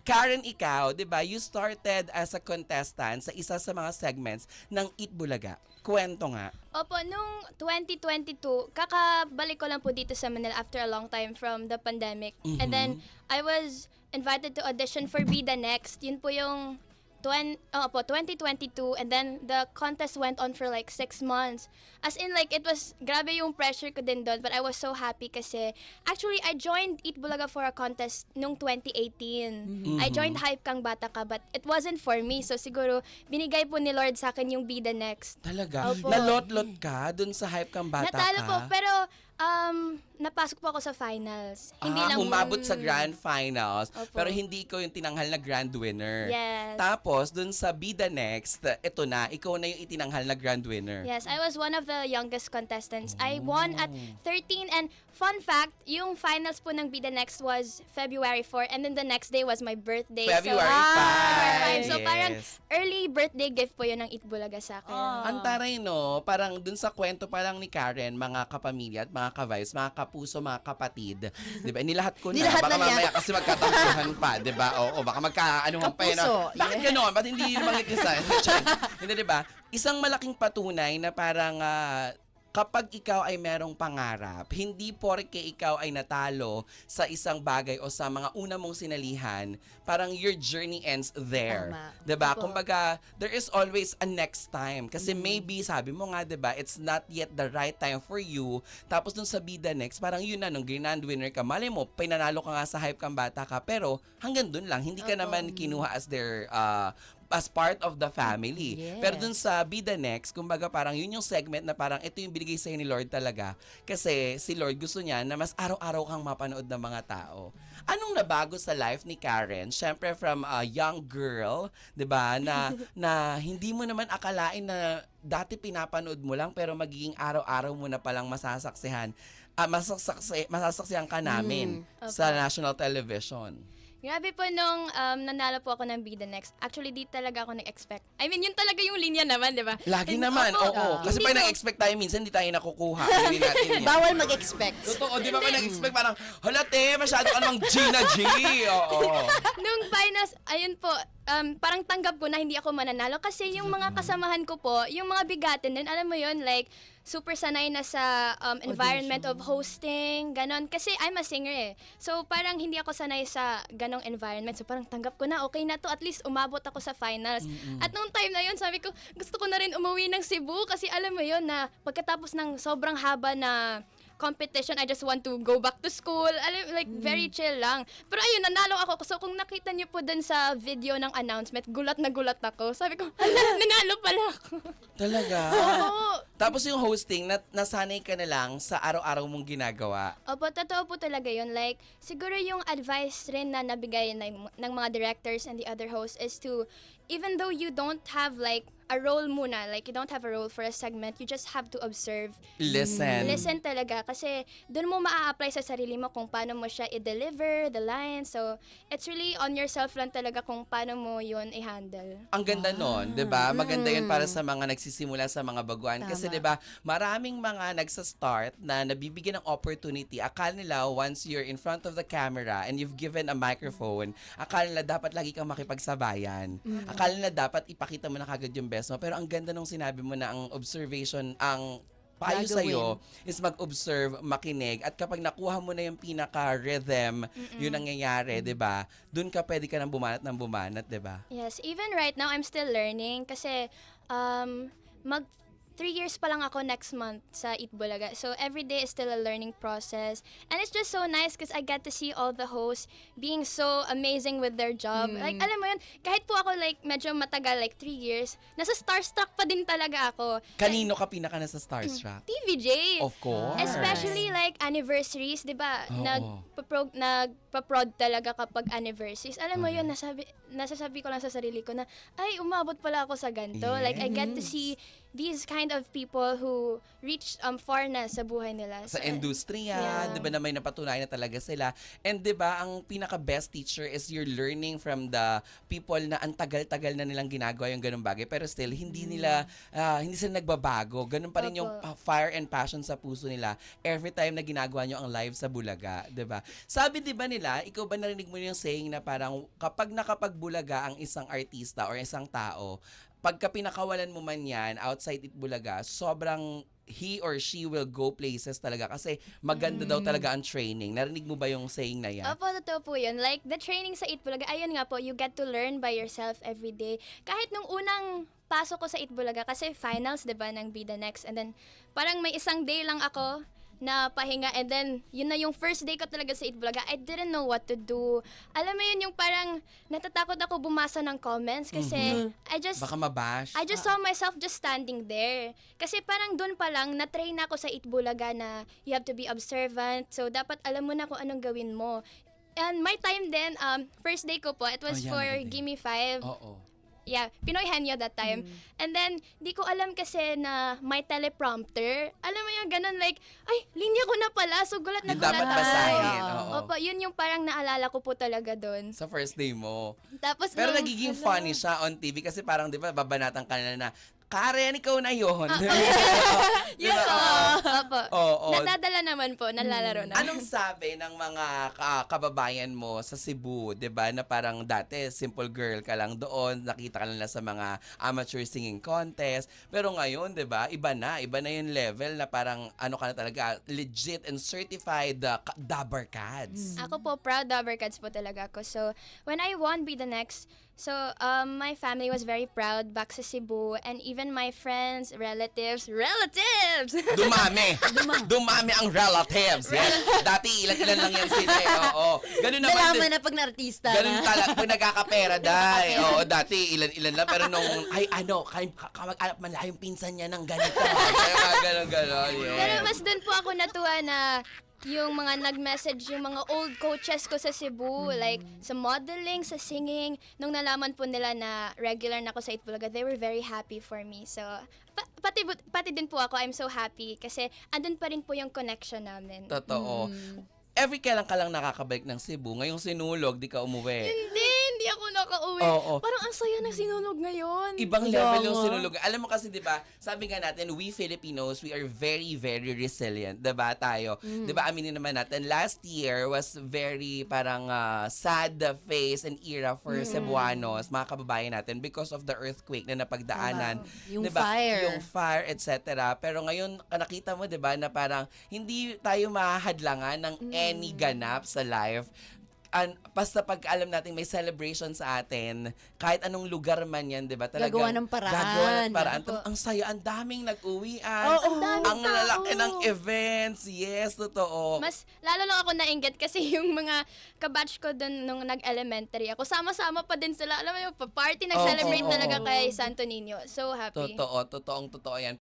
Karen, ikaw, di ba, you started as a contestant sa isa sa mga segments ng Eat Bulaga. Kwento nga. Opo, nung 2022, kakabalik ko lang po dito sa Manila after a long time from the pandemic. And then, I was invited to audition for Be The Next. Yun po yung 2022, and then the contest went on for like 6 months. As in, like, it was, grabe yung pressure ko din doon, but I was so happy kasi, actually, I joined Eat Bulaga for a contest nung 2018. I joined Hype Kang Bata Ka, but it wasn't for me. So, siguro, binigay po ni Lord sa akin yung Be The Next. Talaga? Opo. Nalot-lot ka dun sa Hype Kang Bata Natalo Ka? po, pero napasok po ako sa finals. Hindi lang umabot sa grand finals, Opo. pero hindi ikaw yung tinanghal na grand winner. Yes. Tapos, dun sa Be The Next, ito na, ikaw na yung itinanghal na grand winner. Yes, I was one of the youngest contestants. I won at 13, and fun fact, yung finals po ng Be The Next was February 4, and then the next day was my birthday. February So, 5. so parang Yes. early birthday gift po yun ng Eat Bulaga sa akin. Ang taray, no? Parang dun sa kwento parang ni Karen, mga kapamilya at mga ka-vibes, mga kapuso, mga kapatid. Di ba? Nilahat ko na. Nilahat Baka na niya. mamaya kasi magkatampuhan pa. Di ba? Oo, baka magka-anuhan pa yun. Kapuso, Bakit yeah. gano'n? Ba't hindi yun mangikisan? Hindi, di ba? Isang malaking patunay na parang kapag ikaw ay merong pangarap, hindi porke ikaw ay natalo sa isang bagay o sa mga una mong sinalihan, parang your journey ends there. Tama. 'Di ba? Opo. Kumbaga, there is always a next time. Kasi maybe, sabi mo nga, 'di ba, it's not yet the right time for you. Tapos dun sa Be The Next, parang yun na, nung grand winner ka, mali mo, pinanalo ka nga sa Hype Kang Bata Ka, pero hanggang dun lang, hindi ka Opo. naman kinuha as their as part of the family. Yes. Pero dun sa Be The Next, kumbaga parang yun yung segment na parang ito yung binigay sa'yo ni Lord talaga. Kasi si Lord gusto niya na mas araw-araw kang mapanood ng mga tao. Anong nabago sa life ni Karen? Siyempre from a young girl, 'di ba, na hindi mo naman akalain na dati pinapanood mo lang pero magiging araw-araw mo na palang masasaksihan ka namin sa national television. Grabe po nung nanalo po ako ng Be The Next. Actually, di talaga ako nag-expect. I mean, yun talaga yung linya naman, di ba? Lagi And naman, opo, oo. Kasi hindi pag ko- nag-expect tayo, minsan hindi tayo nakukuha. Hindi natin yan. Bawal mag-expect. Totoo, di ba pag nag-expect parang, hala te, masyado ka namang Gina G. Oo. Nung finals, ayun po, parang tanggap ko na hindi ako mananalo kasi yung mga kasamahan ko po, yung mga bigatin din, alam mo yun, like, super sanay na sa environment of hosting, ganon. Kasi I'm a singer eh. So, parang hindi ako sanay sa ganong environment. So, parang tanggap ko na, okay na to. At least umabot ako sa finals. At nung time na yun, sabi ko, gusto ko na rin umuwi ng Cebu kasi alam mo yun na pagkatapos ng sobrang haba na competition, I just want to go back to school. Alam, like, very chill lang. Pero ayun, nanalo ako. So, kung nakita niyo po dun sa video ng announcement, gulat na gulat ako. Sabi ko, hala, nanalo pala ako. Talaga? Oo. Tapos yung hosting, nasanay ka na lang sa araw-araw mong ginagawa. Opo, totoo po talaga yun. Like, siguro yung advice rin na nabigay ng mga directors and the other hosts is to, even though you don't have like a role muna, like you don't have a role for a segment, you just have to observe. Listen. Listen talaga kasi doon mo maa-apply sa sarili mo kung paano mo siya i-deliver, the lines. So, it's really on yourself lang talaga kung paano mo yun i-handle. Ang ganda nun, 'di ba? Maganda 'yun para sa mga nagsisimula sa mga baguhan kasi Tama. 'di ba, maraming mga nagsa-start na nabibigyan ng opportunity. Akala nila once you're in front of the camera and you've given a microphone, akala nila dapat lagi kang makipagsabayan. Akala nila dapat ipakita mo na kagad yung best mo. Pero ang ganda nung sinabi mo na ang observation, ang payo Gagawin. sa'yo is mag-observe, makinig, at kapag nakuha mo na yung pinaka-rhythm, yun nangyayari, 'di ba? Doon ka pwede ka nang bumanat, 'di ba? Yes, even right now, I'm still learning kasi mag 3 years pa lang ako next month sa Eat Bulaga. So, every day is still a learning process. And it's just so nice because I get to see all the hosts being so amazing with their job. Like, alam mo yun, kahit po ako like medyo matagal, like 3 years, nasa starstruck pa din talaga ako. Kanino ka pinaka nasa Starstruck? TVJ! Of course. Especially like anniversaries, 'di ba? Oo. Nagpa-prod talaga kapag anniversaries. Alam mo 'yun, nasasabi ko lang sa sarili ko na ay umabot pala ako sa ganito. Like I get to see these kind of people who reach far na sa buhay nila. Sa So, industriya, Yeah. 'di ba, na may napatunayan na talaga sila. And 'di ba, ang pinaka-best teacher is you're learning from the people na ang tagal-tagal na nilang ginagawa yung ganung bagay, pero still hindi hindi sila nagbabago. Ganun pa rin yung Opo. fire and passion sa puso nila every time na ginagawa nyo ang live sa Bulaga, 'di ba? Sabi 'di ba nila, ikaw ba narinig mo yung saying na parang kapag nakapagbulaga ang isang artista or isang tao, pagka pinakawalan mo man yan outside Itbulaga, sobrang he or she will go places talaga kasi maganda daw talaga ang training. Narinig mo ba yung saying na yan? Opo, totoo po yun. Like, the training sa Itbulaga, ayun nga po, you get to learn by yourself every day. Kahit nung unang pasok ko sa Itbulaga, kasi finals, di ba, ng Be The Next. And then, parang may isang day lang ako na pahinga. And then, yun na yung first day ko talaga sa Itbulaga. I didn't know what to do. Alam mo yun, yung parang natatakot ako bumasa ng comments kasi Baka mabash. I just saw myself just standing there. Kasi parang doon pa lang, na-train ako sa Itbulaga na you have to be observant. So, dapat alam mo na kung anong gawin mo. And my time then, first day ko po, it was Oh, yeah, for maganda yun. Gimme 5. Oo. Yeah, Pinoy Henyo that time. And then, di ko alam kasi na may teleprompter. Alam mo yung ganun, like, ay, linya ko na pala. So, gulat na Yung gulat dapat ako. basahin. Oo. Opo, yun yung parang naalala ko po talaga doon. Sa first day mo. Tapos, Pero nung- nagiging funny siya on TV kasi parang 'di ba babanatan ka na Karen, ikaw na yun. Yun po. Opo. Oo. Nadadala naman po, nalalaro na. Anong sabi ng mga kababayan mo sa Cebu, 'di ba, na parang dati simple girl ka lang doon, nakita ka lang sa mga amateur singing contest, pero ngayon, 'di ba, iba na yung level na parang ano ka na talaga, legit and certified Dabber Cats. Ako po, proud Dabbercats po talaga ako. So, when I won Be The Next, so, my family was very proud back sa Cebu, and even my friends, relatives! Dumami ang relatives. Yes. Dati ilan lang yan sila. Oo. Ganun naman. Nalaman na pag na-artista Ganun na. talaga pag nagkakapera, dai. Oo, dati ilan lang, pero nung kamag-alap man lang yung pinsan niya ng ganito. Kaya ganon. Yeah. Pero mas doon po ako natuwa na yung mga nag-message, yung mga old coaches ko sa Cebu, like sa modeling, sa singing, nung nalaman po nila na regular na ako sa Itbulaga, they were very happy for me. So, pati din po ako, I'm so happy kasi andun pa rin po yung connection namin. Totoo. Every kailan ka lang nakakabalik ng Cebu. Ngayong sinulog, di ka umuwi. Hindi ako nakauwi. Oo. Parang ang saya ng sinulog ngayon. Ibang Kaya level yung nga. sinulog. Alam mo kasi, di ba, sabi nga natin, we Filipinos, we are very, very resilient. Di ba, tayo? Di ba, aminin naman natin, last year was very parang sad face and era for Cebuanos, mga kababayan natin, because of the earthquake na napagdaanan. Yung Di ba? fire. Yung fire, etc. Pero ngayon, nakita mo, di ba, na parang hindi tayo mahadlangan ng any ganap sa life. Basta pag alam natin may celebration sa atin, kahit anong lugar man yan, di ba? Gagawa ng paraan. Gagawa ng paraan. Opo. Ang saya, ang daming nag-uwian. Oo. Ang lalaki ng events. Yes, totoo. Mas lalo lang ako nainggit kasi yung mga kabatch ko dun nung nag-elementary ako, sama-sama pa din sila. Alam mo yung party, nag-celebrate Oo, talaga oo. kay Santo Niño. So happy. Totoo yan.